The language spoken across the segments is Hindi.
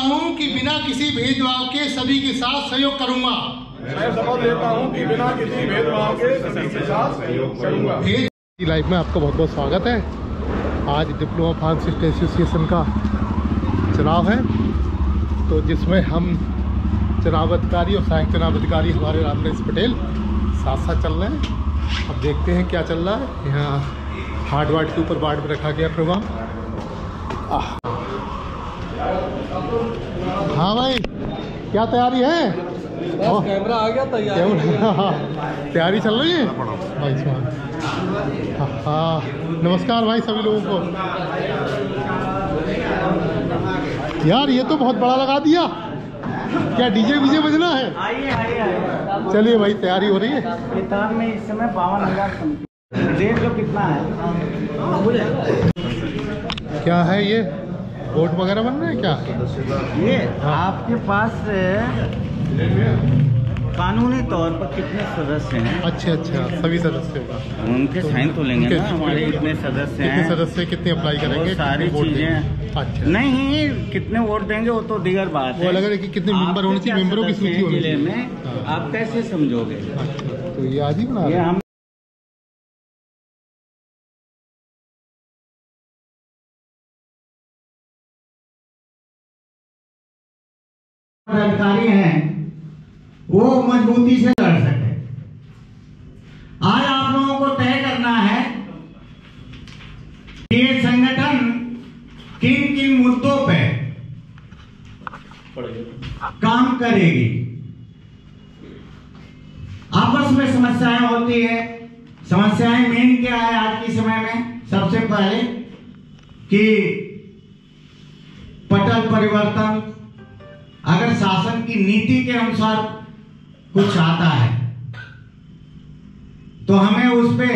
हूँ कि बिना किसी भेदभाव के सभी के साथ सहयोग करूंगा। मैं शपथ लेता हूँ कि बिना किसी भेदभाव के सभी के साथ सहयोग करूंगा। लाइफ में आपका बहुत बहुत स्वागत है। आज डिप्लोमा फार्मासिस्ट एसोसिएशन का चुनाव है, तो जिसमें हम चुनाव अधिकारी और सहायक चुनाव अधिकारी हमारे रामनरेश पटेल साथ साथ चल रहे हैं। अब देखते हैं क्या चल रहा है। यहाँ हार्ड वार्ड के ऊपर वार्ड में रखा गया प्रोग्राम। हाँ भाई, क्या तैयारी है? कैमरा आ गया, तैयारी चल रही है भाई साहब। हाँ, नमस्कार भाई सभी लोगों को। यार ये तो बहुत बड़ा लगा दिया, क्या डीजे वीजे बजना है? आइए। चलिए भाई, तैयारी हो रही है। किताब में इस समय 52,000 रेट जो कितना है? क्या है ये, वोट वगैरह बन रहे हैं क्या? ये आपके पास कानूनी तौर पर कितने सदस्य हैं? अच्छा, सभी सदस्यों का उनके साइन तो लेंगे ना। हमारे इतने सदस्य हैं, कितने सदस्य कितने अप्लाई करेंगे, सारी चीजें। अच्छा, नहीं, कितने वोट देंगे वो तो दीगर बात है। वो अलग है कि कितने मेंबर होने चाहिए, मेंबरों की सूची होनी जिले चाहिए। में आप कैसे समझोगे? अच्छा, तो ये आज ही बना ये हम अधिकारी हैं, वो मजबूती से लड़ सके। आज आप लोगों को तय करना है कि ये संगठन किन किन मुद्दों पे काम करेगी। आपस में समस्याएं होती है। समस्याएं मेन क्या है आज के समय में? सबसे पहले कि पटल परिवर्तन, अगर शासन की नीति के अनुसार कुछ आता है तो हमें उस पे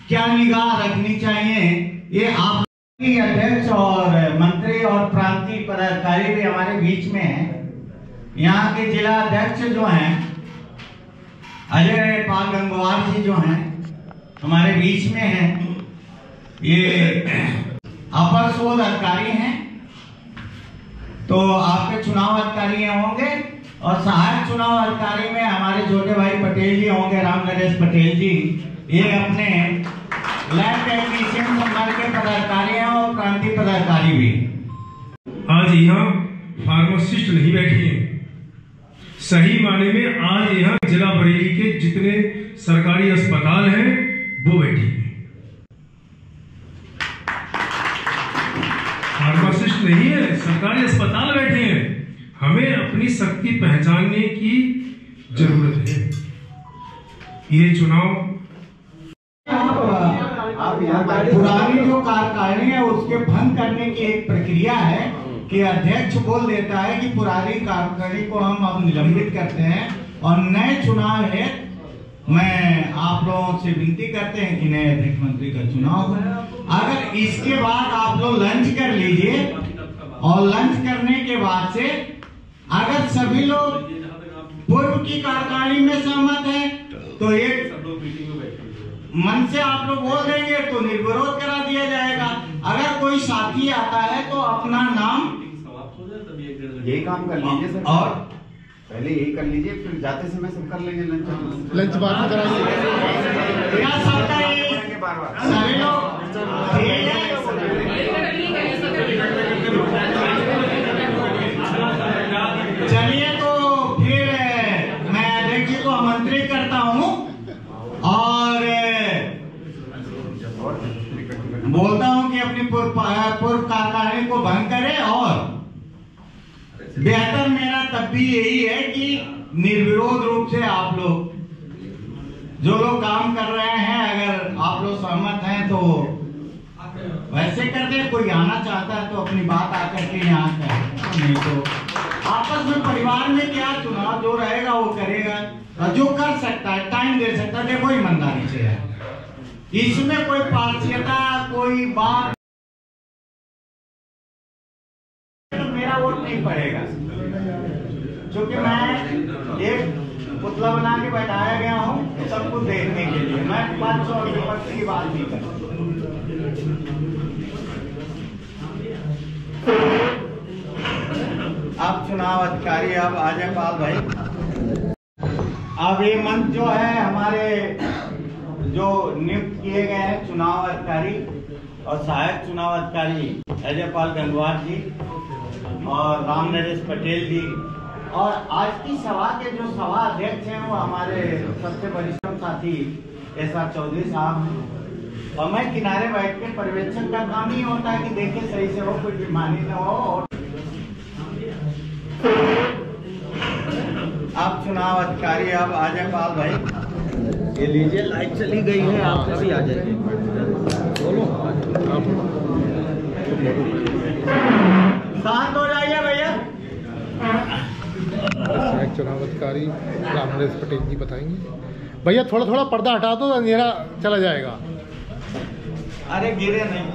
क्या निगाह रखनी चाहिए, ये आप अध्यक्ष और मंत्री और प्रांतीय पदाधिकारी भी हमारे बीच में हैं। यहाँ के जिला अध्यक्ष जो हैं अजय पाल गंगवार जी जो हैं हमारे बीच में हैं। ये अपर शोध अधिकारी हैं, तो आपके चुनाव अधिकारी होंगे, और सहायक चुनाव अधिकारी में हमारे छोटे भाई पटेल जी होंगे, रामनरेश पटेल जी। ये अपने लैब टेक्नीशियन संभाल के पदाधिकारी हैं और प्रांतीय पदाधिकारी भी। आज यहाँ फार्मासिस्ट नहीं बैठे हैं, सही माने में आज यहाँ जिला बरेली के जितने सरकारी अस्पताल हैं वो बैठे हैं। फार्मासिस्ट नहीं है, सरकारी अस्पताल बैठे हैं। हमें अपनी शक्ति पहचानने की जरूरत है। ये चुनाव पुरानी जो कार्यकारिणी है उसके भंग करने की एक प्रक्रिया है कि अध्यक्ष बोल देता है कि पुरानी कार्यकारिणी को हम अब निलंबित करते हैं और नए चुनाव है। मैं आप लोगों से विनती करते हैं कि नए अध्यक्ष मंत्री का चुनाव हो। अगर इसके बाद आप लोग लंच कर लीजिए, और लंच करने के बाद से अगर सभी लोग पूर्व की कार्यकारिणी में सहमत हैं तो एक मन से आप लोग बोल देंगे तो निर्विरोध करा दिया जाएगा। अगर कोई साथी आता है तो अपना नाम यही काम कर लीजिए सर, और पहले यही कर लीजिए, फिर जाते समय सब कर लेंगे लंच बाद में कराएंगे। क्या सबका ये सभी लोग चलिए, तो फिर मैं अध्यक्ष जी को आमंत्रित करता हूं और बोलता हूं कि अपनी पूर्व कार्यकारिणी को भंग करे। और बेहतर मेरा तब भी यही है कि निर्विरोध रूप से आप लोग जो लोग काम कर रहे हैं, अगर आप लोग सहमत हैं तो वैसे करते हैं। कोई आना चाहता है तो अपनी बात आकर के यहाँ करें, नहीं तो आपस में परिवार में क्या चुनाव जो रहेगा वो करेगा, और जो कर सकता है टाइम दे सकता है। देखो ईमानदारी से है, इसमें कोई पार्शियता कोई बात, तो मेरा वोट नहीं पड़ेगा, क्योंकि मैं एक पुतला बना के बैठाया गया हूँ सबको देखने के लिए। मैं 500 रुपये की बात नहीं करता। अब चुनाव अधिकारी अब अजयपाल भाई, अब ये मंच जो है हमारे जो नियुक्त किए गए हैं चुनाव अधिकारी और सहायक चुनाव अधिकारी अजयपाल गंगवार जी और राम नरेश पटेल जी, और आज की सभा के जो सभा अध्यक्ष हैं वो हमारे सबसे वरिष्ठ साथी SR चौधरी साहब हैं। और मैं किनारे बैठ के पर्यवेक्षण का काम ही होता है कि देखे सही से हो, कोई बेईमानी न हो। और अब चुनाव अधिकारी अब अजयपाल भाई, ये लीजिए, लाइट चली गई है, आप भी आ जाइए। बोलो, शांत हो जाइए भैया। सहायक चुनाव अधिकारी राम नरेश पटेल जी बताएंगे। भैया थोड़ा थोड़ा पर्दा हटा दो, अंधेरा चला जाएगा। अरे गिरे नहीं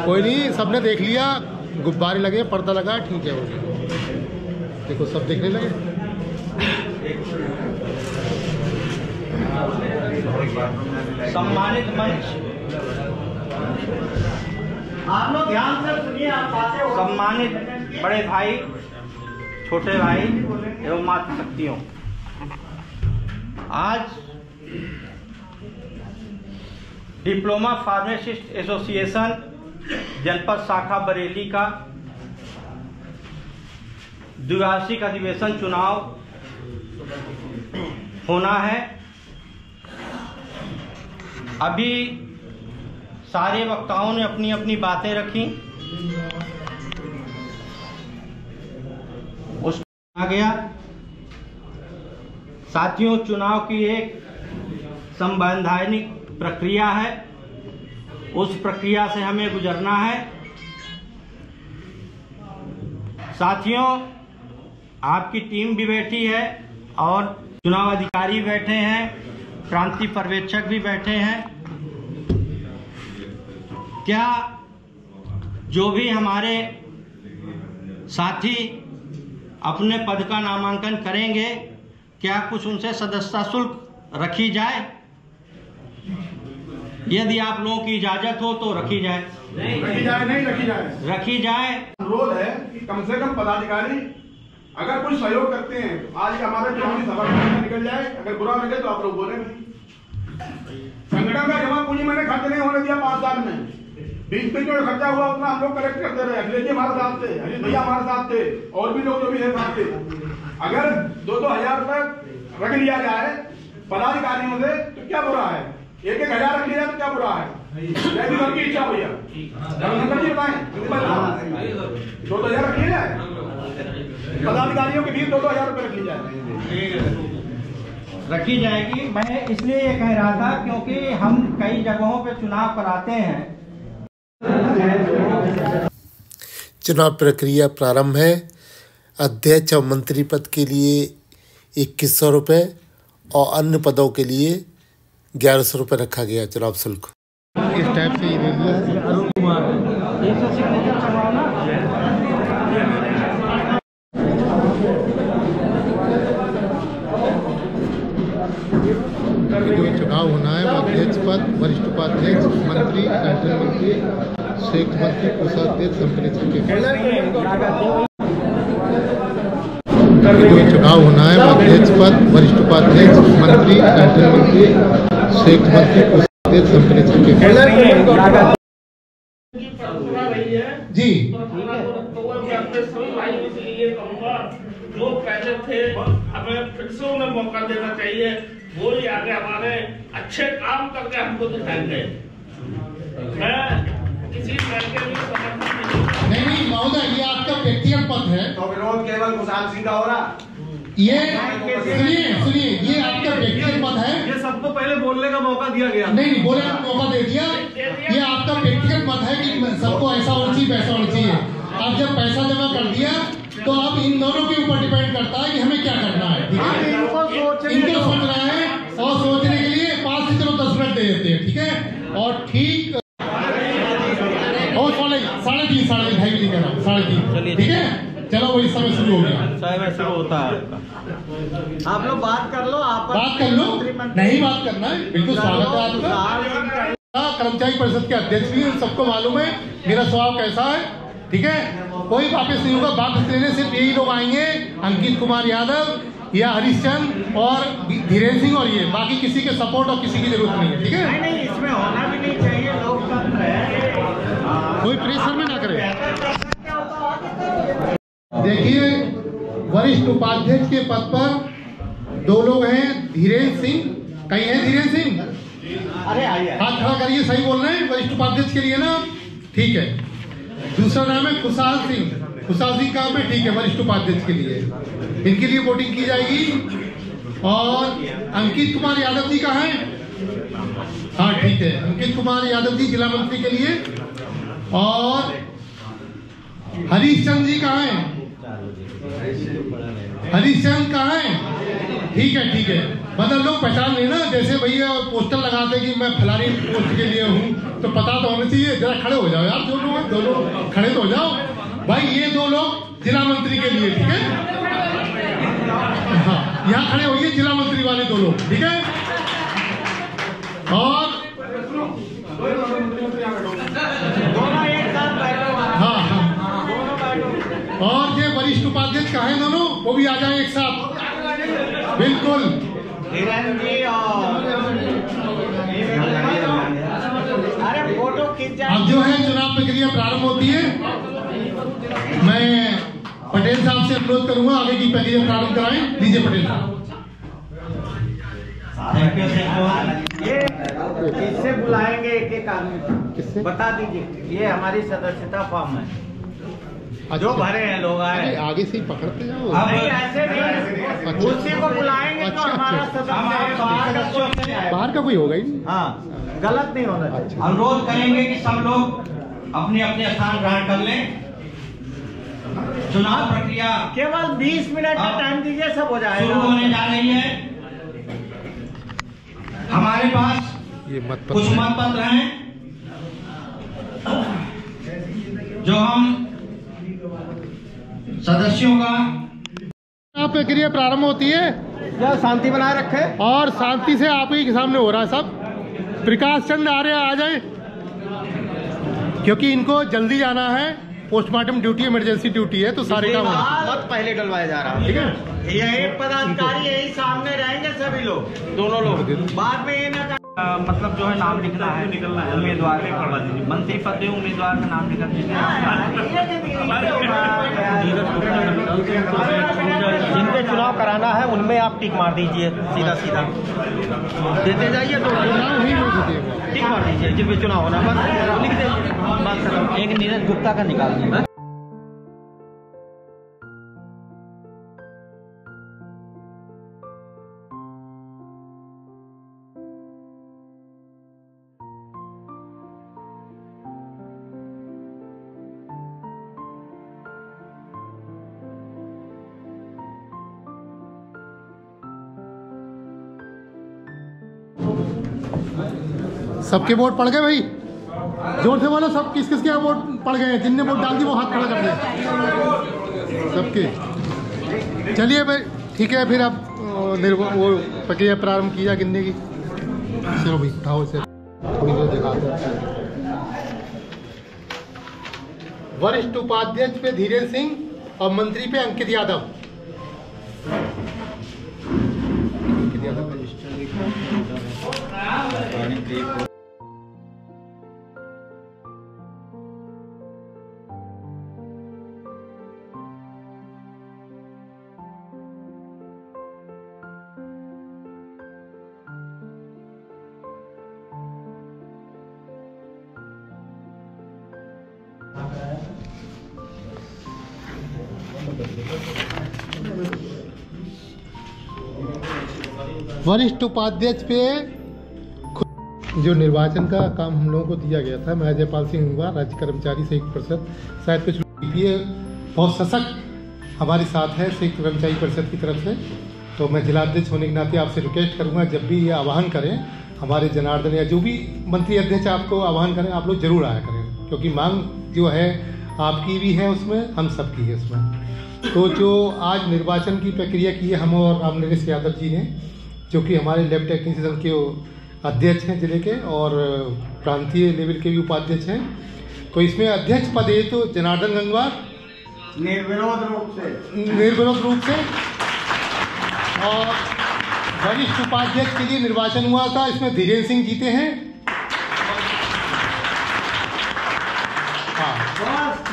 कोई नहीं, सबने देख लिया, गुब्बारे लगे, पर्दा लगा, ठीक है। वो देखो सब देखने लगे। सम्मानित मंच, आप लोग ध्यान से सुनिए, आप बातें। सम्मानित बड़े भाई, छोटे भाई एवं मातृशक्तियों, आज डिप्लोमा फार्मासिस्ट एसोसिएशन जनपद शाखा बरेली का द्विवार्षिक अधिवेशन चुनाव होना है। अभी सारे वक्ताओं ने अपनी अपनी बातें रखी, उस आ गया। साथियों, चुनाव की एक संवैधानिक प्रक्रिया है, उस प्रक्रिया से हमें गुजरना है। साथियों, आपकी टीम भी बैठी है और चुनाव अधिकारी बैठे हैं, प्रांतीय पर्यवेक्षक भी बैठे हैं। क्या जो भी हमारे साथी अपने पद का नामांकन करेंगे, क्या कुछ उनसे सदस्यता शुल्क रखी जाए? यदि आप लोगों की इजाजत हो तो रखी जाए। नहीं रखी जाए। रखी जाए। अनुरोध है कि कम से कम पदाधिकारी अगर कुछ सहयोग करते हैं तो आज हमारे चुनावी सभा निकल जाए, अगर बुरा लगे तो आप लोग बोले नहीं। संगठन का जमा पूंजी मैंने खर्च नहीं होने दिया 5 साल में। बीच में जो खर्चा हुआ उतना हम लोग कलेक्ट करते रहे। अखिलेश जी हमारे साथ थे, अजीत भैया हमारे साथ थे, और भी लोग जो भी है साथ थे। अगर 2-2 हजार रुपए रख लिया जाए पदाधिकारियों से तो क्या बुरा है? 1-1 हजार रख लिया तो क्या बुरा है? जैसी घर की इच्छा भैया, धर्मशंकर जी बताएं। 2-2 हजार रख लिया जाए, पदाधिकारियों के बीच 2-2 हजार रुपए रख ली जाए। रखी जाएगी। मैं इसलिए ये कह रहा था क्योंकि हम कई जगहों पे चुनाव कराते हैं। चुनाव प्रक्रिया प्रारंभ है। अध्यक्ष और मंत्री पद के लिए 2100 रुपये और अन्य पदों के लिए 1100 रुपये रखा गया चुनाव शुल्क। इस टाइप से अरुण कुमार जो चुनाव होना है वो अध्यक्ष पद, वरिष्ठ उपाध्यक्ष, मंत्री, सेंट्रल मंत्री, संयुक्त मंत्री, कोषाध्यक्ष, संप्रेषक के जो चुनाव होना है वो अध्यक्ष पद, वरिष्ठ उपाध्यक्ष, मंत्री, सेंट्रल मंत्री, संयुक्त मंत्री, कोषाध्यक्ष, संप्रेषक के जी। जो पहले थे हमें फिर से उन्हें मौका देना चाहिए। वो ही आगे हमारे अच्छे काम करके हमको दिखाएंगे। मैं किसी तरह के भी समर्थन नहीं महोदय, ये आपका व्यक्तिगत पद है तो विरोध केवल खुशहाल सिंह का हो रहा। ये सुनिए, ये आपका व्यक्तिगत पद है। ये सबको पहले बोलने का मौका दिया गया। नहीं बोलने का मौका दे दिया। ये आपका व्यक्तिगत पद है कि सबको ऐसा होना चाहिए, वैसा होना चाहिए। आप जब पैसा जमा कर दिया तो अब इन दोनों के ऊपर डिपेंड करता है कि हमें क्या करना है। ठीक है, इनको सोचना है और सोचने के लिए 5 से चलो 10 मिनट दे देते हैं। ठीक है, और ठीक और 3:30 2:30 भी कह रहा हूँ 3:30। ठीक है, चलो वही समय शुरू हो गया। समय शुरू होता है। आप लोग बात कर लो, आप बात कर लो, नहीं बात करना है। बिल्कुल स्वागत है आपका। कर्मचारी परिषद के अध्यक्ष भी हैं, सबको मालूम है मेरा स्वभाव कैसा है। ठीक है, कोई वापस नहीं होगा। वापस लेने सिर्फ यही लोग आएंगे, अंकित कुमार यादव या हरीशचंद और धीरेन्द्र सिंह और ये, बाकी किसी के सपोर्ट और किसी की जरूरत नहीं है। ठीक है, नहीं, इसमें होना भी नहीं चाहिए, लोकतंत्र है, कोई प्रेशर में ना करे। देखिए, वरिष्ठ उपाध्यक्ष के पद पर 2 लोग हैं, धीरेन्द्र सिंह, कहीं है धीरेन्द्र सिंह? अरे आइए, हाथ खड़ा करिए, सही बोल रहे हैं, वरिष्ठ उपाध्यक्ष के लिए ना, ठीक है। दूसरा नाम है खुशहाल सिंह, खुशहाल सिंह कहाँ पे? ठीक है, वरिष्ठ उपाध्यक्ष के लिए, इनके लिए वोटिंग की जाएगी। और अंकित कुमार यादव जी कहाँ हैं? हाँ ठीक है, अंकित कुमार यादव जी जिला मंत्री के लिए। और हरीशचंद जी कहाँ हैं? हरीशचंद कहाँ हैं? ठीक है, ठीक है, मतलब लोग पहचान लेना, जैसे भैया पोस्टर लगाते कि मैं फलानी पोस्ट के लिए हूँ, तो पता तो होना चाहिए। जरा खड़े हो जाओ यार, दोनों खड़े तो हो जाओ भाई। ये 2 लोग जिला मंत्री के लिए, ठीक है, हाँ यहाँ खड़े होइए, जिला मंत्री वाले 2 लोग, ठीक है। और हाँ हाँ, और ये वरिष्ठ उपाध्यक्ष कहाँ हैं दोनों, वो भी आ जाए एक साथ, बिल्कुल। धीरेन्द्र जी और अरे फोटो खींच जाए। अब जो है चुनाव प्रक्रिया प्रारंभ होती है। मैं पटेल साहब से अनुरोध करूंगा आगे की प्रक्रिया प्रारंभ कराएं। लीजिए पटेल साहब। ये किससे बुलाएंगे? एक आदमी किससे बता दीजिए। ये हमारी सदस्यता फॉर्म है, जो भरे हैं लोग आए। आगे से ही पकड़ते जाओ। नहीं ऐसे नहीं, उसी को बुलाएंगे तो हमारा सदस्य है, बाहर का कोई होगा ही। हाँ, गलत नहीं होना चाहिए। अनुरोध करेंगे कि सब लोग अपने अपने स्थान ग्रहण कर लें। चुनाव प्रक्रिया केवल 20 मिनट का टाइम दीजिए, सब हो जाएगा। शुरू होने जा रही है। हमारे पास ये कुछ मत पत्र हैं जो हम सदस्यों का प्रक्रिया प्रारंभ होती है। शांति बनाए रखे और शांति से आप ही के सामने हो रहा है सब। प्रकाश चंद आर्य आ जाए, क्योंकि इनको जल्दी जाना है, पोस्टमार्टम ड्यूटी, इमरजेंसी ड्यूटी है, तो सारे काम मत पहले डलवाया जा रहा है। ठीक है। यही पदाधिकारी यही सामने रहेंगे, सभी लोग, दोनों लोग। बाद में ये ना मतलब जो है नाम लिखना है उम्मीदवार में, मंत्री पद में उम्मीदवार का नाम लिखा दीजिए। जिनपे चुनाव कराना है उनमें आप टिक मार दीजिए, सीधा सीधा देते जाइए, तो टिक मार दीजिए। जिनपे चुनाव होना बस लिख दीजिए, बात खत्म। एक नीरज गुप्ता का निकाल दीजिए। सबके वोट पड़ गए भाई, जोर से बोलो। सब किस किस के वोट पड़ गए हैं? जिनने वोट डाल दी वो हाथ खड़ा कर दे सबके। चलिए भाई ठीक है, फिर अब वो प्रक्रिया प्रारंभ किया गिनने की। चलो भाई उठाओ इसे, थोड़ी देर दिखाते हैं। वरिष्ठ उपाध्यक्ष पे धीरेन्द्र सिंह और मंत्री पे अंकित यादव। वरिष्ठ उपाध्यक्ष पे जो निर्वाचन का काम हम लोगों को दिया गया था, मैं जयपाल सिंह गंगवार, राज्य कर्मचारी संयुक्त परिषद, शायद कुछ ये बहुत सशक्त हमारे साथ है संयुक्त कर्मचारी परिषद की तरफ से। तो मैं जिलाध्यक्ष होने के नाते आपसे रिक्वेस्ट करूंगा, जब भी ये आह्वान करें हमारे जनार्दन या जो भी मंत्री अध्यक्ष आपको आह्वान करें, आप लोग जरूर आया करें, क्योंकि मांग जो है आपकी भी है उसमें, हम सबकी है उसमें। तो जो आज निर्वाचन की प्रक्रिया की है हम और रामनरेश यादव जी ने, जो कि हमारे लैब टेक्नीशियन के अध्यक्ष हैं जिले के और प्रांतीय लेवल के भी उपाध्यक्ष हैं। तो इसमें अध्यक्ष पद है तो जनार्दन गंगवार निर्विरोध रूप से और वरिष्ठ उपाध्यक्ष के लिए निर्वाचन हुआ था, इसमें धीरेन्द्र सिंह जीते हैं। हाँ,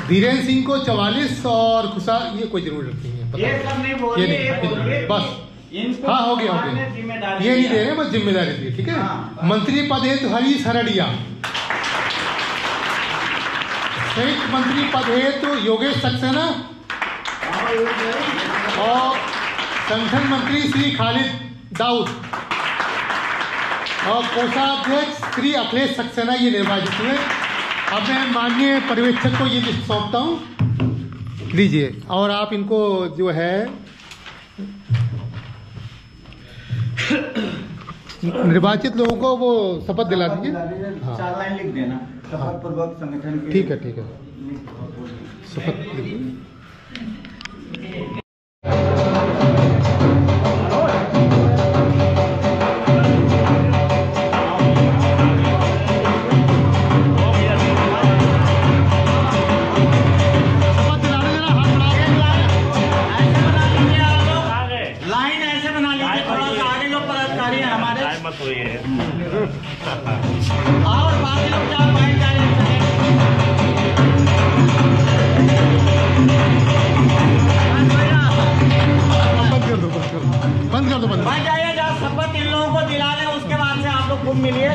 धीरेन्द्र सिंह को 44 और खुशहाल, ये कोई जरूरत नहीं है, ये सब नहीं बोलिए, बस हाँ हो गया ये नहीं दे रहे, बस जिम्मेदारी दी, ठीक है। मंत्री पद हेतु हरीश हरड़िया, संयुक्त मंत्री पद हेतु योगेश सक्सेना और संगठन मंत्री श्री खालिद दाऊद और कोषाध्यक्ष श्री अखिलेश सक्सेना ये निर्वाचित हुए। अब मैं माननीय पर्यवेक्षक को ये लिस्ट सौंपता हूँ, लीजिए, और आप इनको जो है निर्वाचित लोगों को वो शपथ दिला दीजिए। हाँ, 4 लाइन लिख देना, शपथ पूर्वक संगठन के। ठीक है, ठीक है, शपथ लिखिए। और बाकी लोग क्या बैठ जाए, बंद कर दो बैठ जाइए, जब शपथ इन लोगों को दिला लें उसके बाद से आप लोग खूब मिलिए।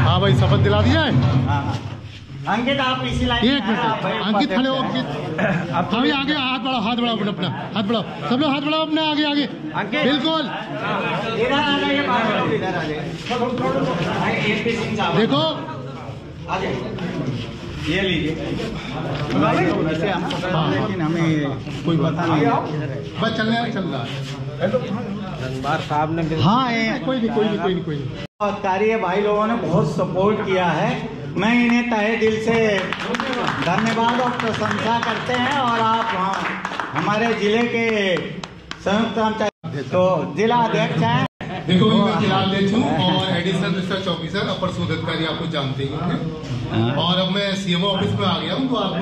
हाँ भाई, शपथ दिला दिया है। अंकित आप इसी लाइन, एक मिनट, अंकित खड़े हो, अभी आगे हाथ बढ़ाओ, हाथ बढ़ाओ अपना, हाथ बढ़ाओ, सब लोग हाथ बढ़ाओ अपना, आगे आगे, बिल्कुल इधर आ जाइए, इधर आ जाइए, देखो ये लीजिए, लेकिन हमें कोई पता नहीं, बस चल रहा है साहब ने। हाँ, कोई नहीं। कार्य भाई लोगों ने बहुत सपोर्ट किया है, मैं इन्हें तहे दिल से धन्यवाद और प्रशंसा करते हैं। और आप हमारे जिले के संयुक्त तो जिला अध्यक्ष हैं। देखो, मैं जिला अध्यक्ष हूँ और एडिशनल रिसर्च ऑफिसर अपर शोध अधिकारी, आपको जानते ही होंगे। और अब मैं सीएमओ ऑफिस में आ गया हूँ, तो आप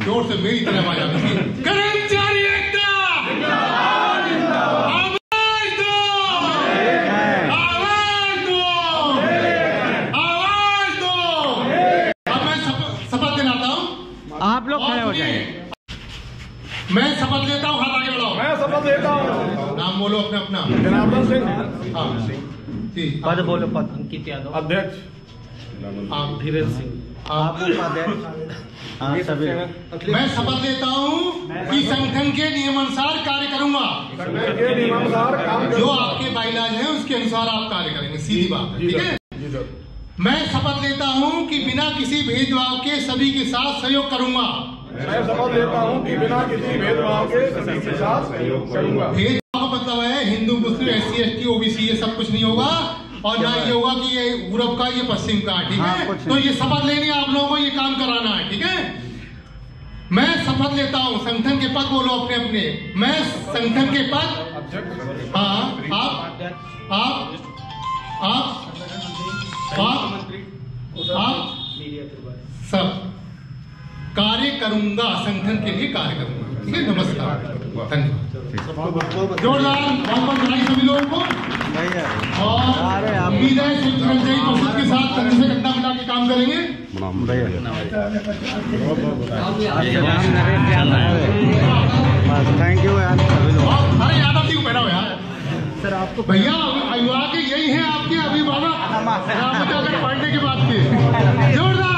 जोर से मेरी तरफ आ जाती है। आप लोग खड़े हो जाइए। मैं शपथ लेता हूँ, हाथ आगे बढ़ाओ। मैं शपथ लेता हूँ। नाम बोलो अपना अपना। जनार्दन सिंह। हाँ, पद बोलो। पद अंकित यादव अध्यक्ष। आप धीरेन्द्र सिंह। आप सभी। मैं शपथ लेता हूँ कि संगठन के नियमानुसार कार्य करूंगा। जो आपके बाइलाज हैं उसके अनुसार आप कार्य करेंगे, सीधी बात है, ठीक है। मैं शपथ लेता हूँ कि बिना किसी भेदभाव के सभी के साथ सहयोग करूंगा। मैं शपथ लेता हूँ कि बिना किसी भेदभाव के सभी के साथ सहयोग करूंगा। भेदभाव का मतलब है हिंदू, मुस्लिम, SC, ST, OBC, ये सब कुछ नहीं होगा। और ना ये होगा कि ये पूरब का, ये पश्चिम का, ठीक है। तो ये शपथ लेनी आप लोगों को, ये काम कराना है, ठीक है। मैं शपथ लेता हूँ, संगठन के पद बोलो अपने अपने। मैं संगठन के पद, हाँ, आप सब कार्य करूंगा, संगठन के लिए कार्य करूंगा, ठीक है। नमस्कार, धन्यवाद। जोरदार बहुत बधाई सभी लोगों को। और उम्मीद है स्वच्छंदी परिषद के साथ कंधे से कंधा मिला के काम करेंगे। थैंक यू यार। अरे यादव जी को पहना हो यार सर, आपको भैया अभिभावक यही है आपके अभिभावक, रामचंद्र पांडे की बात की। जोरदार।